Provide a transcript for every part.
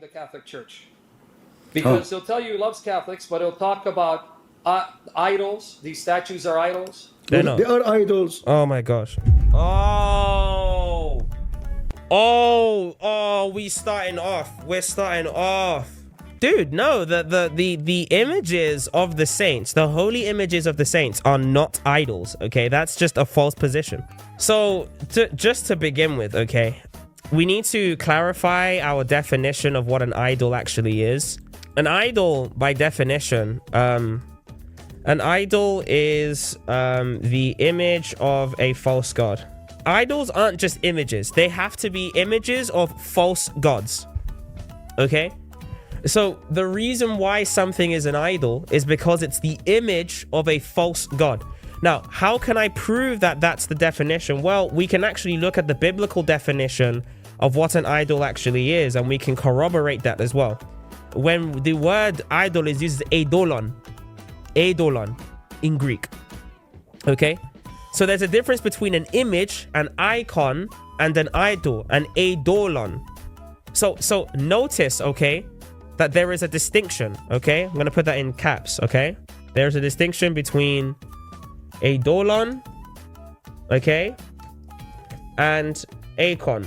the Catholic Church because he'll tell you he loves Catholics, but he'll talk about idols. These statues are idols. They're not. They are idols. Oh my gosh. We starting off. We're starting off. Dude, no, the images of the saints, the holy images of the saints are not idols, okay? That's just a false position. So, just to begin with, okay, we need to clarify our definition of what an idol actually is. An idol, by definition, an idol is the image of a false god. Idols aren't just images. They have to be images of false gods, okay? So the reason why something is an idol is because it's the image of a false god. Now, how can I prove that that's the definition? Well, we can actually look at the biblical definition of what an idol actually is, and we can corroborate that as well. When the word idol is used as eidolon in Greek, okay? So there's a difference between an image, an icon, and an idol, an eidolon. So notice, okay, that there is a distinction, okay? I'm going to put that in caps, okay? There's a distinction between eidolon, okay, and icon.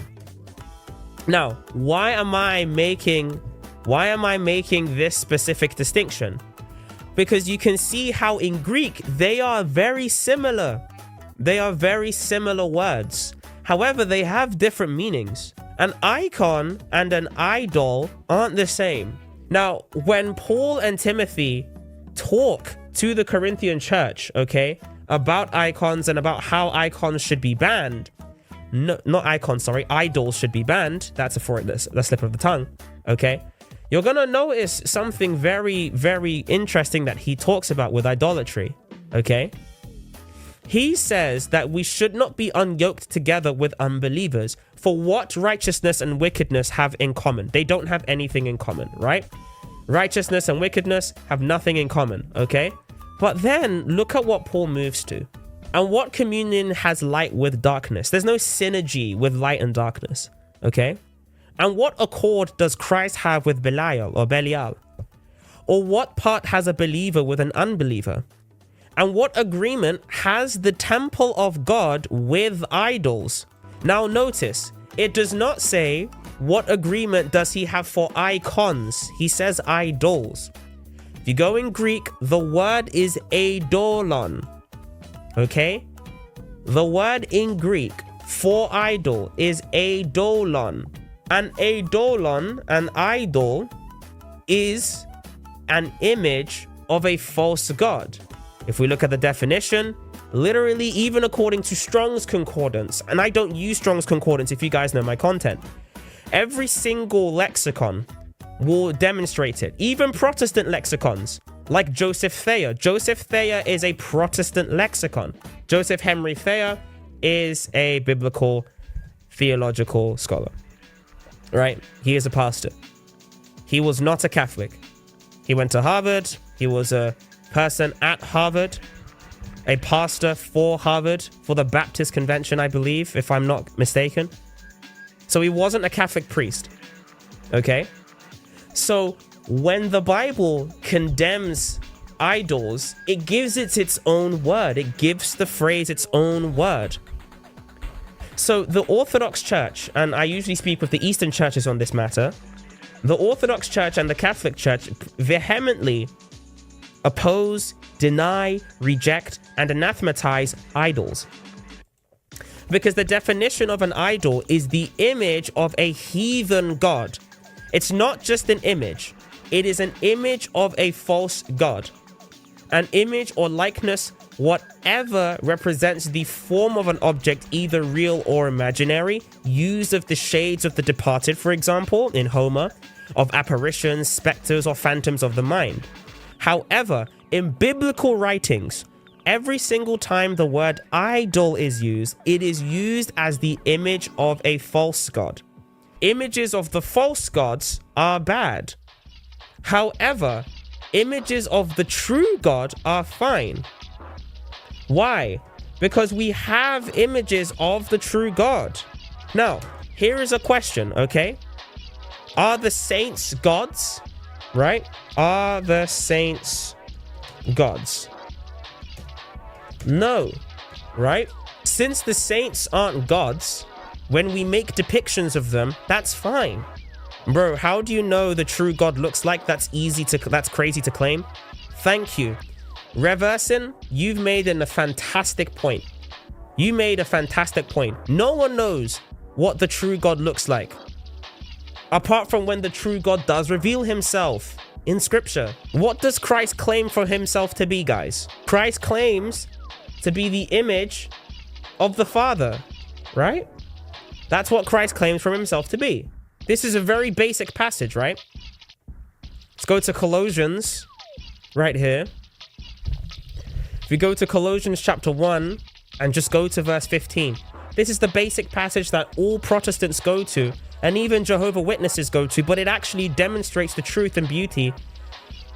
Now, why am I making this specific distinction? Because you can see how in Greek, they are very similar. They are very similar words. However, they have different meanings. An icon and an idol aren't the same. Now, when Paul and Timothy talk to the Corinthian church, okay, about icons and about how icons should be banned, no, not icons, sorry, idols should be banned. That's a slip of the tongue, okay? You're gonna notice something very, very interesting that he talks about with idolatry, okay? He says that we should not be unyoked together with unbelievers. For what righteousness and wickedness have in common? They don't have anything in common, right? Righteousness and wickedness have nothing in common, okay? But then look at what Paul moves to. And what communion has light with darkness? There's no synergy with light and darkness, okay? And what accord does Christ have with Belial or Belial? Or what part has a believer with an unbeliever? And what agreement has the temple of God with idols? Now notice, it does not say what agreement does he have for icons. He says idols. If you go in Greek, the word is eidolon. Okay? The word in Greek for idol is eidolon. An eidolon, an idol, is an image of a false god. If we look at the definition, literally, even according to Strong's Concordance, and I don't use Strong's Concordance if you guys know my content, every single lexicon will demonstrate it. Even Protestant lexicons, like Joseph Thayer. Joseph Thayer is a Protestant lexicon. Joseph Henry Thayer is a biblical theological scholar, right? He is a pastor. He was not a Catholic. He went to Harvard. He was a person at Harvard, a pastor for Harvard, for the Baptist Convention, I believe, if I'm not mistaken. So he wasn't a Catholic priest, okay? So when the Bible condemns idols, it gives it its own word. It gives the phrase its own word. So the Orthodox Church, and I usually speak with the Eastern churches on this matter, the Orthodox Church and the Catholic Church vehemently oppose, deny, reject, and anathematize idols. Because the definition of an idol is the image of a heathen god. It's not just an image. It is an image of a false god. An image or likeness, whatever represents the form of an object, either real or imaginary, used of the shades of the departed, for example, in Homer, of apparitions, specters, or phantoms of the mind. However, in biblical writings, every single time the word idol is used, it is used as the image of a false god. Images of the false gods are bad. However, images of the true God are fine. Why? Because we have images of the true God. Now, here is a question, okay? Are the saints gods? Right? Are the saints gods? No. Right? Since the saints aren't gods, when we make depictions of them, that's fine. Bro, how do you know the true God looks like? That's crazy to claim. Thank you. Reversing, you've made a fantastic point. You made a fantastic point. No one knows what the true God looks like, apart from when the true God does reveal himself in scripture. What does Christ claim for himself to be, guys? Christ claims to be the image of the Father, right? That's what Christ claims for himself to be. This is a very basic passage, right? Let's go to Colossians right here. If we go to Colossians chapter 1 and just go to verse 15, this is the basic passage that all Protestants go to and even Jehovah's Witnesses go to, but it actually demonstrates the truth and beauty,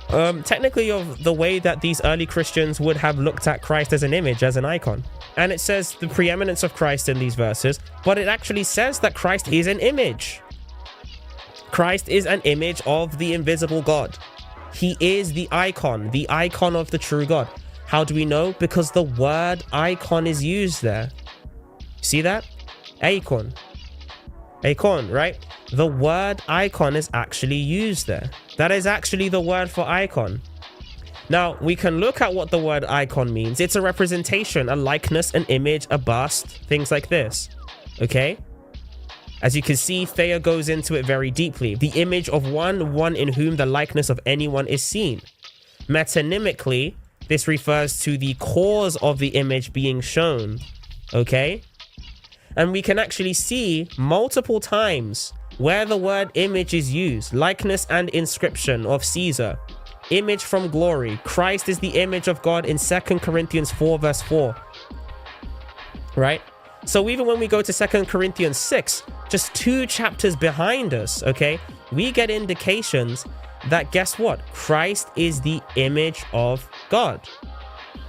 technically, of the way that these early Christians would have looked at Christ as an image, as an icon. And it says the preeminence of Christ in these verses, but it actually says that Christ is an image. Christ is an image of the invisible God. He is the icon of the true God. How do we know? Because the word icon is used there. See that? Icon, right? The word icon is actually used there. That is actually the word for icon. Now, we can look at what the word icon means. It's a representation, a likeness, an image, a bust, things like this. Okay? As you can see, Thayer goes into it very deeply. The image of one in whom the likeness of anyone is seen. Metonymically, this refers to the cause of the image being shown. Okay? And we can actually see multiple times where the word image is used. Likeness and inscription of Caesar. Image from glory. Christ is the image of God in 2 Corinthians 4 verse 4. Right? So even when we go to 2 Corinthians 6, just 2 chapters behind us, okay, we get indications that, guess what? Christ is the image of God.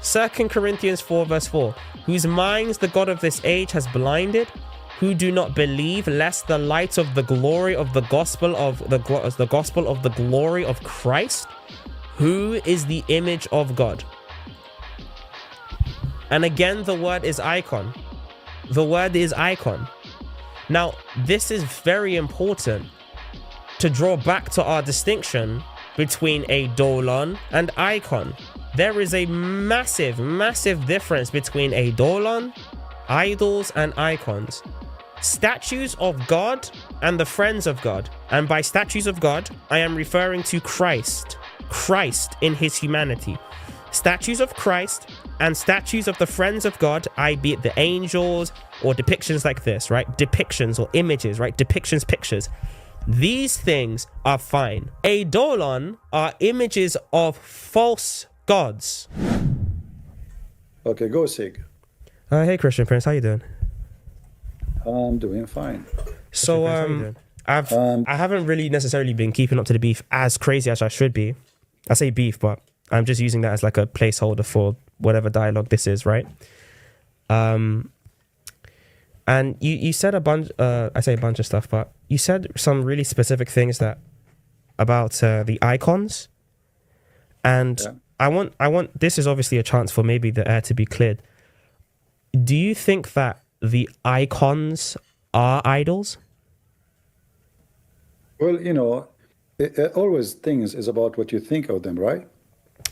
2 Corinthians 4 verse 4. Whose minds the God of this age has blinded, who do not believe, lest the light of the glory of the gospel of the glory of Christ, who is the image of God. And again, the word is icon. The word is icon. Now, this is very important to draw back to our distinction between eidolon and icon. There is a massive difference between eidolon, idols, and icons. Statues of God and the friends of God. And by statues of God, I am referring to Christ. Christ in his humanity. Statues of Christ and statues of the friends of God, be it the angels or depictions like this, right? Depictions or images, right? Depictions, pictures. These things are fine. Eidolon are images of false gods. Okay, go Sig. Hey Christian Prince, how you doing? I'm doing fine. So I haven't really necessarily been keeping up to the beef as crazy as I should be. I say beef, but I'm just using that as like a placeholder for whatever dialogue this is, right? And you said a bunch, I say a bunch of stuff, but you said some really specific things that about the icons. And yeah. I want, this is obviously a chance for maybe the air to be cleared. Do you think that the icons are idols? Well, you know, always things is about what you think of them, right?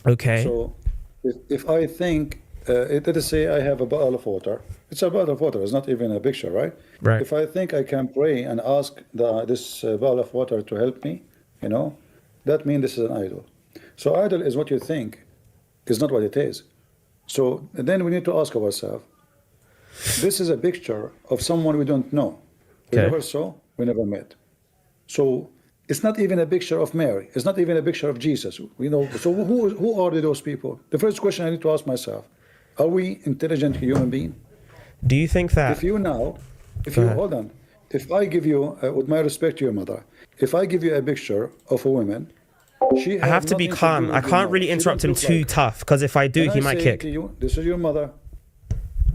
Okay. So if I think, let us say I have a bottle of water. It's a bottle of water. It's not even a picture, right? Right. If I think I can pray and ask this bottle of water to help me, you know, that means this is an idol. So idol is what you think, is not what it is. So then we need to ask ourselves, this is a picture of someone we don't know. We never saw, we never met. So it's not even a picture of Mary. It's not even a picture of Jesus. You know, so who are those people? The first question I need to ask myself, are we intelligent human beings? Do you think that... Hold on. If I give you, with my respect to your mother, if I give you a picture of a woman, I have to be calm. I can't really interrupt him too tough, because if I do, he might kick. This is your mother.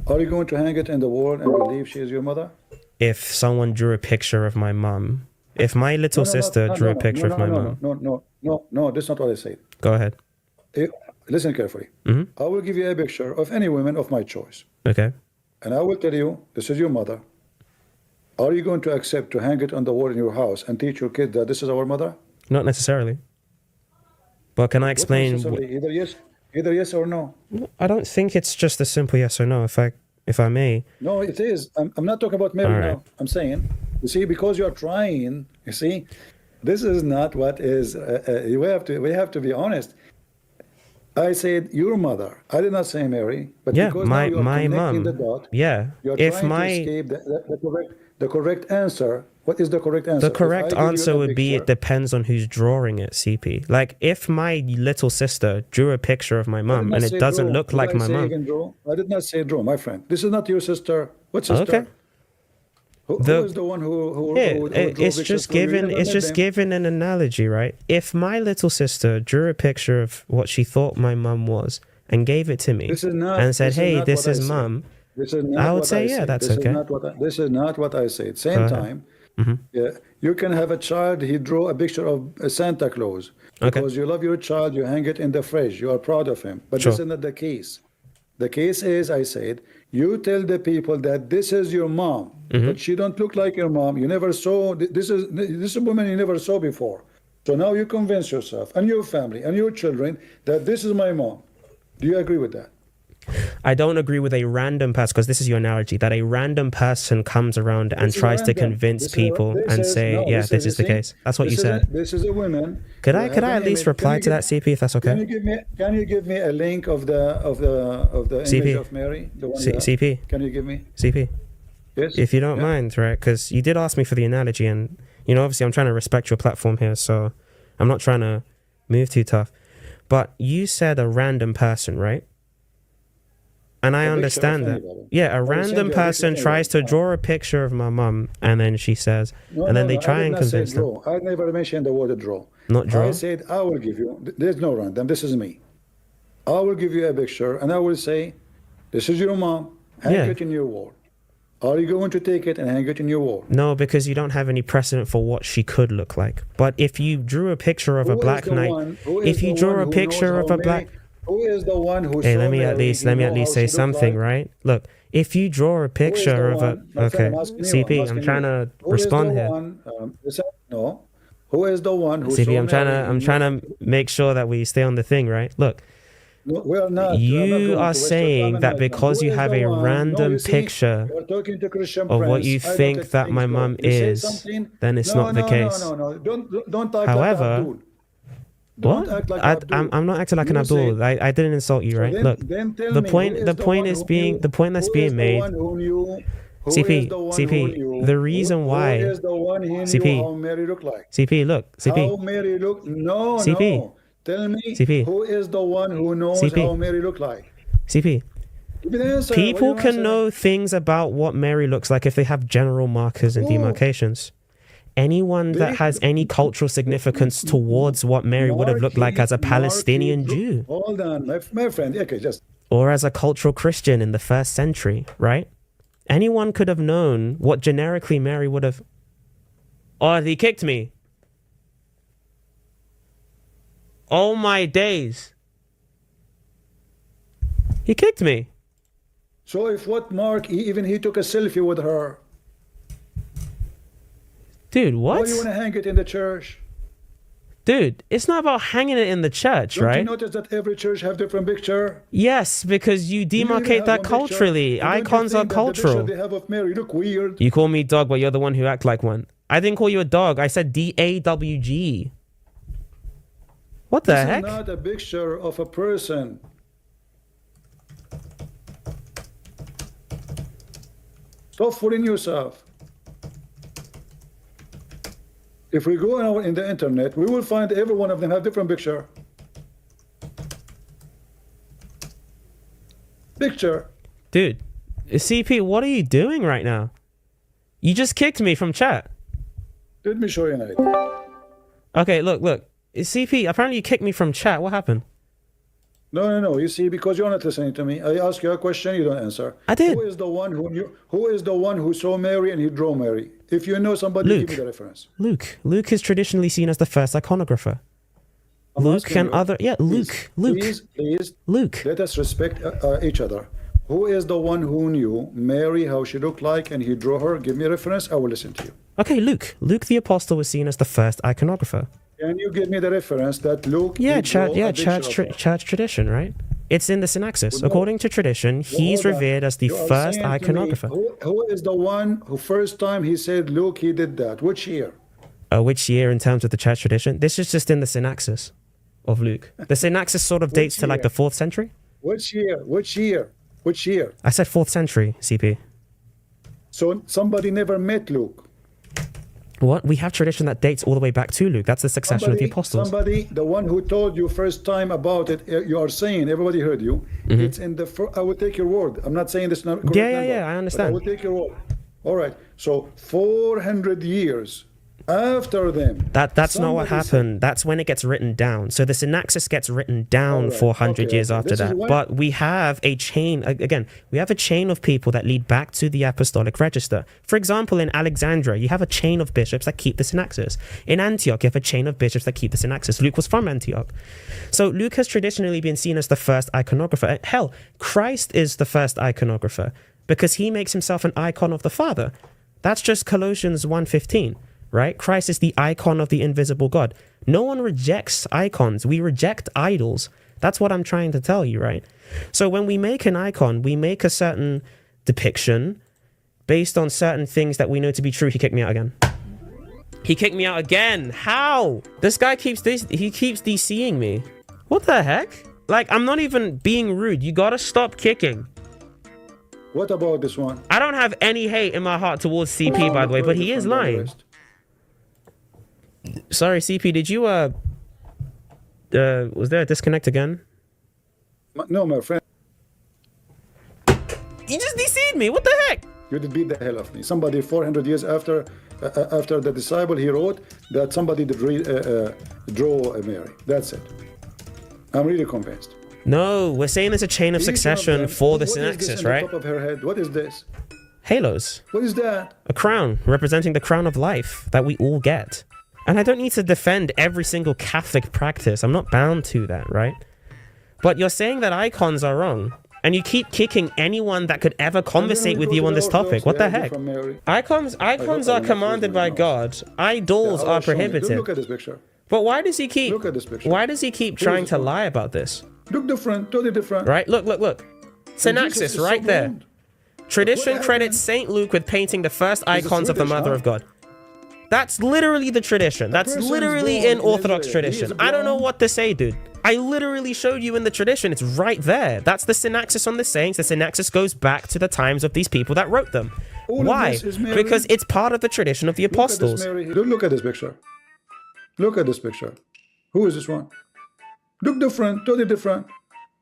Are you going to hang it in the wall and believe she is your mother? If someone drew a picture of my mum If my little sister drew a picture of my mom, no, that's not what I said. go ahead. Eh, Listen carefully. I will give you a picture of any woman of my choice. Okay. And I will tell you, this is your mother. Are you going to accept to hang it on the wall in your house and teach your kid that this is our mother? Not necessarily. But can I What explain? necessarily? Either yes or no. I don't think it's just a simple yes or no. If I may. No, it is. I'm not talking about Mary All right. now. I'm saying, you see, because you're trying, you see, this is not what is. We have to be honest. I said your mother. I did not say Mary, but Yeah, because my now you're my connecting mom. the dot, Yeah. you're If trying my to escape the correct answer. What is the correct answer? the correct If I give you answer a would be it picture, depends on who's drawing it, CP. Like if my little sister drew a picture of my I did mom not and it say doesn't draw. look Did like I my say mom. even draw? I did not say draw, my friend. This is not your sister. What sister? Okay. Who The- is the one who Yeah, drew it's pictures just for you? You given never it's met just them. given an analogy, right? If my little sister drew a picture of what she thought my mum was and gave it to me This is not, and said, "Hey, not this what is I said. mum," This is not I would what say, I yeah, said. that's This okay. This is not what I said. Same ahead. time, yeah, you can have a child. He drew a picture of Santa Claus Okay. because you love your child. You hang it in the fridge. You are proud of him. But Sure. this is not the case. The case is, I said, you tell the people that this is your mom, but she don't look like your mom. You never saw. This is a woman you never saw before. So now you convince yourself and your family and your children that this is my mom. Do you agree with that? I don't agree with a random person because this is your analogy that a random person comes around and This is tries to random. convince This is- people this and is- say, no, yeah, this this is- is the see, case. That's what you said. This is a woman. Could who I have could an I at least image. reply Can to you that, CP, if that's Can okay? you give me a link of the CP. image of Mary? The one CP, Can you give me? CP, Yes. if you don't Yeah. mind, right? Because you did ask me for the analogy, and obviously I'm trying to respect your platform here, so I'm not trying to move too tough. But you said a random person, right? And I picture of understand that. anybody. Yeah, a will send random you a picture person of tries to anybody. draw a picture of my mum, and then she says, No, and then they I try did and not say convince them. draw. I never mentioned the word draw. Not draw? I said I will give you. There's no random. This is me. I will give you a picture, and I will say, "This is your mom. Hang Yeah. it in your wall." Are you going to take it and hang it in your wall? No, because you don't have any precedent for what she could look like. But if you drew a picture of a Who is black the knight, one- who is if you the drew one a who picture knows of how a black, Mary- Who is the one who hey, saw let me at Mary, least you let me know at least how say she looked something, like? right? Look, if you draw a Who is picture the of a, one- my okay, friend, I'm asking you, CP, I'm asking trying you. to Who is respond the here. one, no. Who is the one who CP, saw I'm trying to Mary I'm in trying your- to make sure that we stay on the thing, right? Look, No, we are not. You going to are waste your saying time and that my time. because Who you is have the a one? random you see, picture you're talking to Christian of what Prince. you I don't think let that things my go. mum You say is, something- then it's not the case. No. Don't act However, like Abdul. Don't What? act like I, Abdul. I'm not acting like an You Abdul. say- I didn't insult you, So right? then- Look, then tell the me, point who the is the point one is who being knew- the point that's who being is the made. one who knew- who CP, is the one CP, who knew- the reason why- Who is the one who CP. knew how Mary looked like? CP, look, How CP, Mary looked? No, CP. no. Tell me, CP. who is the one who knows CP. how Mary looked like? CP. Give me the answer. People What do you can answer? know things about what Mary looks like if they have general markers and Who? demarcations. Anyone that They- has any cultural significance towards what Mary would have looked like as a Palestinian Jew Hold on, my friend. Okay, just or as a cultural Christian in the first century, right? Anyone could have known what generically Mary would have. Oh, he kicked me. Oh my days. He kicked me. so. If what Mark even he took a selfie with her, Dude, why what? do you want to hang it in the church? Dude, it's not about hanging it in the church, Don't you right? notice that every church have different picture? Yes, because you Do you even demarcate have that one picture? culturally. And don't you Icons are think that the picture cultural. they have of Mary look weird. You call me dog, but you're the one who act like one. I didn't call you a dog. I said DAWG. What the This heck? is not a picture of a person. Stop fooling yourself. If we go now in the internet, we will find every one of them have different picture. Picture. Dude, CP, what are you doing right now? You just kicked me from chat. Let me show you an idea. Okay, look. CP, apparently you kicked me from chat. What happened? No. You see, because you're not listening to me. I ask you a question, you don't answer. I did. Who is the one who knew? Who is the one who saw Mary and he drew Mary? If you know somebody, Luke. give me the reference. Luke is traditionally seen as the first iconographer. I'm Luke asking and you, other, yeah, please, Luke, Please, Luke. let us respect each other. Who is the one who knew Mary, how she looked like, and he drew her? Give me a reference. I will listen to you. Okay, Luke the apostle was seen as the first iconographer. Can you give me the reference that Luke? Yeah, did draw a picture of her? church tradition, right? It's in the Synaxis. Well, no. According to tradition, he's Hold on. revered as the You are first saying to me, iconographer. who is the one who first time he said, Luke, he did that? Which year? Which year in terms of the church tradition? This is just in the Synaxis of Luke. The Synaxis sort of dates to like the 4th century. Which year? Which year? Which year? I said 4th century, CP. So somebody never met Luke. What? We have tradition that dates all the way back to Luke. That's the succession of the apostles. Somebody, the one who told you first time about it, you are saying, everybody heard you. It's in the, I will take your word. I'm not saying this is not correct Yeah, number, I but understand. I will take your word. All right. So 400 years after them. That's not what somebody said- happened. That's when it gets written down. So the Synaxis gets written down Alright, 400 okay, years okay. after This is that. when- But we have a chain, again, we have a chain of people that lead back to the apostolic register. For example, in Alexandria, you have a chain of bishops that keep the Synaxis. In Antioch, you have a chain of bishops that keep the Synaxis. Luke was from Antioch. So Luke has traditionally been seen as the first iconographer. Hell, Christ is the first iconographer because he makes himself an icon of the Father. That's just Colossians 1:15. Right? Christ is the icon of the invisible God. No one rejects icons. We reject idols. That's what I'm trying to tell you, right? So when we make an icon, we make a certain depiction based on certain things that we know to be true. He kicked me out again. He kicked me out again. How? This guy keeps DCing me. What the heck? Like, I'm not even being rude. You gotta stop kicking. What about this one? I don't have any hate in my heart towards CP, by the way, but he is lying. Sorry, CP, did you, was there a disconnect again? No, my friend, You just DC'd me, what the heck? you did beat the hell of me. Somebody 400 years after the disciple, he wrote that somebody did draw Mary. That's it. I'm really convinced. No, we're saying there's a chain of Each one succession them- for the what is this Synaxis, in the right? top of her head? What is this? Halos. What is that? A crown, representing the crown of life that we all get. And I don't need to defend every single Catholic practice. I'm not bound to that, right? But you're saying that icons are wrong. And you keep kicking anyone that could ever conversate with you on this topic. What the heck? Icons are commanded by God. Idols are prohibited. Look at this picture. But why does he keep Look at this picture. Why does he keep trying to lie about this? Look different, totally different. Right? Look. Jesus Synaxis is so right there. blonde. Tradition What credits happened? Saint Luke with painting the first icons of the Swedish, Mother huh? of God. That's literally the tradition. That's person is literally born in in Orthodox Israel. He is tradition. I don't know born- what to say, dude. I literally showed you in the tradition. It's right there. That's the Synaxis on the saints. The Synaxis goes back to the times of these people that wrote them. All of Why? this is Mary. Because it's part of the tradition of the Look at this, apostles. Mary. Look at this picture. Look at this picture. Who is this one? Look different, totally different.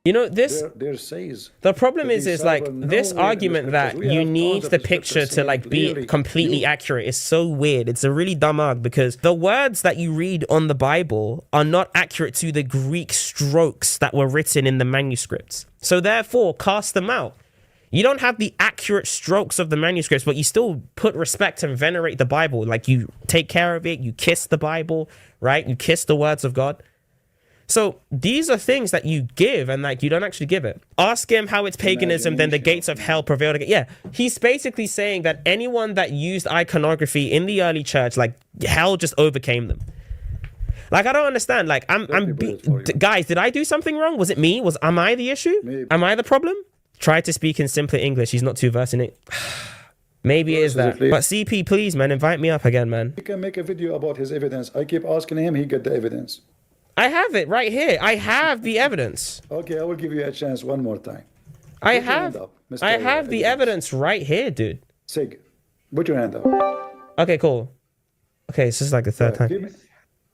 You know, this There says. the problem the is like disciple this nowhere in argument the that scriptures. We you have need tons of the the picture scriptures to saying like be clearly, completely you- accurate is so weird. It's a really dumb arg because the words that you read on the Bible are not accurate to the Greek strokes that were written in the manuscripts. So therefore, cast them out. You don't have the accurate strokes of the manuscripts, but you still put respect and venerate the Bible. Like you take care of it, you kiss the Bible, right? You kiss the words of God. So these are things that you give and like you don't actually give it. Ask him how it's paganism, then the gates of hell prevailed again. Yeah, he's basically saying that anyone that used iconography in the early church, like hell just overcame them. Like I don't understand. Like guys, did I do something wrong? Was it me? Am I the issue? Maybe. Am I the problem? Try to speak in simpler English. He's not too versed in it. Maybe it is that. But CP, please, man, invite me up again, man. He can make a video about his evidence. I keep asking him, he get the evidence. I have it right here. I have the evidence. Okay, I will give you a chance one more time. I Put your hand have up, Mr. I have the evidence right here, dude. Sig, put your hand up. Okay, cool. Okay, this is like the third time.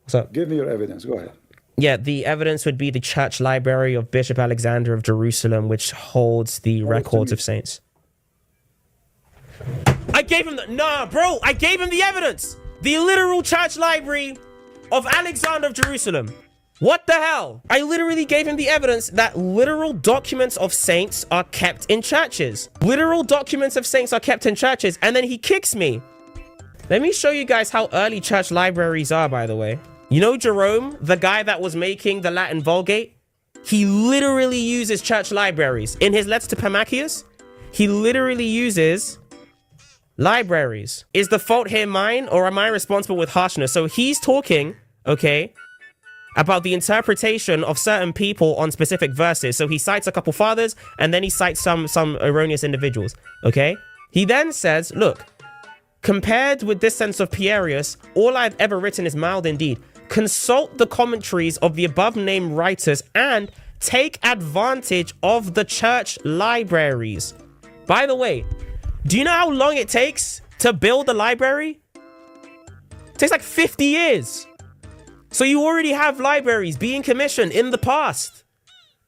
What's up? Give me your evidence. Go ahead. Yeah, the evidence would be the church library of Bishop Alexander of Jerusalem, which holds the records of saints. I gave him I gave him the evidence. The literal church library of Alexander of Jerusalem. What the hell? I literally gave him the evidence that literal documents of saints are kept in churches. Literal documents of saints are kept in churches, and then he kicks me. Let me show you guys how early church libraries are, by the way. You know Jerome, the guy that was making the Latin Vulgate? He literally uses church libraries. In his letter to Pamachius, he literally uses libraries. Is the fault here mine, or am I responsible with harshness? So he's talking, okay, about the interpretation of certain people on specific verses. So he cites a couple fathers, and then he cites some erroneous individuals, okay? He then says, look, compared with this sense of Pierius, all I've ever written is mild indeed. Consult the commentaries of the above named writers and take advantage of the church libraries. By the way, do you know how long it takes to build a library? It takes like 50 years. So you already have libraries being commissioned in the past.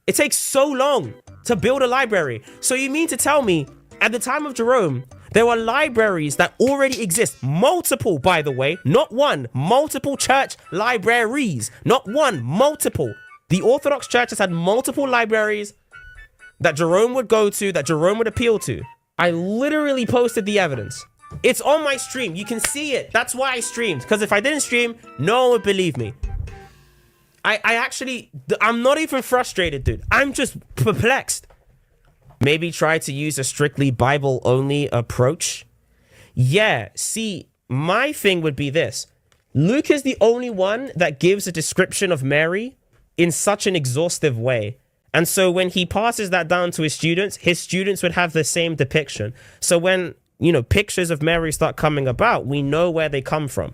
It takes so long to build a library. So you mean to tell me at the time of Jerome, there were libraries that already exist. Multiple, by the way, not one. Multiple church libraries. Not one, multiple. The Orthodox Church has had multiple libraries that Jerome would go to, that Jerome would appeal to. I literally posted the evidence. It's on my stream. You can see it. That's why I streamed. Because if I didn't stream, no one would believe me. I'm not even frustrated, dude. I'm just perplexed. Maybe try to use a strictly Bible-only approach. Yeah, see, my thing would be this. Luke is the only one that gives a description of Mary in such an exhaustive way. And so when he passes that down to his students would have the same depiction. So when, pictures of Mary start coming about, we know where they come from.